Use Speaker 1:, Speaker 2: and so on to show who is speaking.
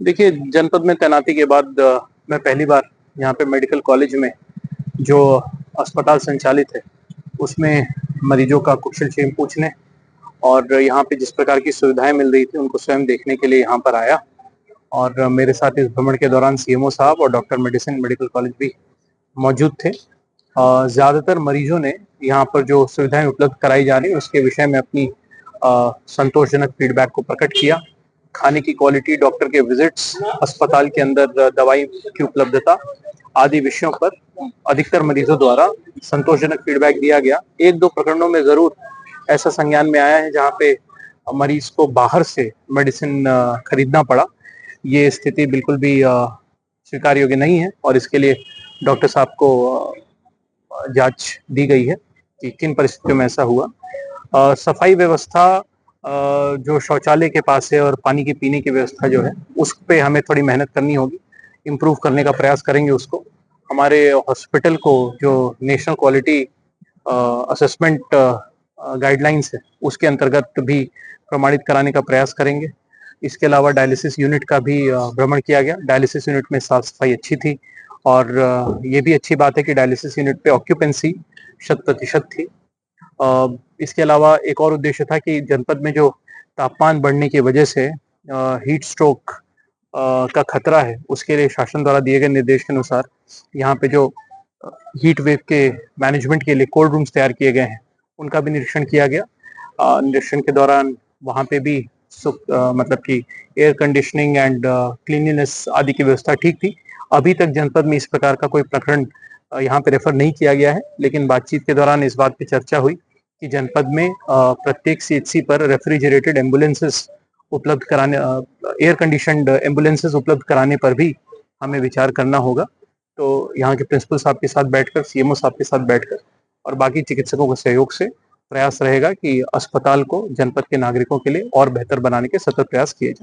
Speaker 1: देखिए, जनपद में तैनाती के बाद मैं पहली बार यहाँ पे मेडिकल कॉलेज में जो अस्पताल संचालित है, उसमें मरीजों का कुशल-क्षेम पूछने और यहाँ पे जिस प्रकार की सुविधाएँ मिल रही थी, उनको स्वयं देखने के लिए यहाँ पर आया। और मेरे साथ इस भ्रमण के दौरान सीएमओ साहब और डॉक्टर मेडिसिन मेडिकल कॉलेज भी मौजूद थे। ज़्यादातर मरीजों ने यहाँ पर जो सुविधाएँ उपलब्ध कराई जा रही हैं, उसके विषय में अपनी संतोषजनक फीडबैक को प्रकट किया। खाने की क्वालिटी, डॉक्टर के विजिट्स, अस्पताल के अंदर दवाई की उपलब्धता आदि विषयों पर अधिकतर मरीजों द्वारा संतोषजनक फीडबैक दिया गया। 1-2 प्रकरणों में ज़रूर ऐसा संज्ञान में आया है जहाँ पे मरीज को बाहर से मेडिसिन खरीदना पड़ा। ये स्थिति बिल्कुल भी स्वीकार योग्य नहीं है और इसके लिए डॉक्टर साहब को जाँच दी गई है कि किन परिस्थितियों में ऐसा हुआ। सफाई व्यवस्था जो शौचालय के पास है और पानी के पीने की व्यवस्था जो है, उस पे हमें थोड़ी मेहनत करनी होगी, इम्प्रूव करने का प्रयास करेंगे उसको। हमारे हॉस्पिटल को जो नेशनल क्वालिटी असेसमेंट गाइडलाइंस है, उसके अंतर्गत भी प्रमाणित कराने का प्रयास करेंगे। इसके अलावा डायलिसिस यूनिट का भी भ्रमण किया गया। डायलिसिस यूनिट में साफ-सफाई अच्छी थी और ये भी अच्छी बात है कि डायलिसिस यूनिट पे ऑक्यूपेंसी 100% थी। इसके अलावा एक और उद्देश्य था कि जनपद में जो तापमान बढ़ने की वजह से हीट स्ट्रोक का खतरा है, उसके लिए शासन द्वारा दिए गए निर्देश के अनुसार यहाँ पे जो हीट वेव के मैनेजमेंट के लिए कोल्ड रूम्स तैयार किए गए हैं, उनका भी निरीक्षण किया गया। निरीक्षण के दौरान वहाँ पे भी मतलब कि एयर कंडीशनिंग एंड क्लीनलीनेस आदि की व्यवस्था ठीक थी। अभी तक जनपद में इस प्रकार का कोई प्रकरण यहाँ पे रेफर नहीं किया गया है, लेकिन बातचीत के दौरान इस बात पे चर्चा हुई कि जनपद में प्रत्येक सीएचसी पर रेफ्रिजरेटेड एम्बुलेंसेस उपलब्ध कराने एयर कंडीशन्ड एम्बुलेंसेस उपलब्ध कराने पर भी हमें विचार करना होगा। तो यहाँ के प्रिंसिपल साहब के साथ बैठकर, सीएमओ साहब के साथ बैठकर और बाकी चिकित्सकों के सहयोग से प्रयास रहेगा कि अस्पताल को जनपद के नागरिकों के लिए और बेहतर बनाने के सतत प्रयास किए जाएँ।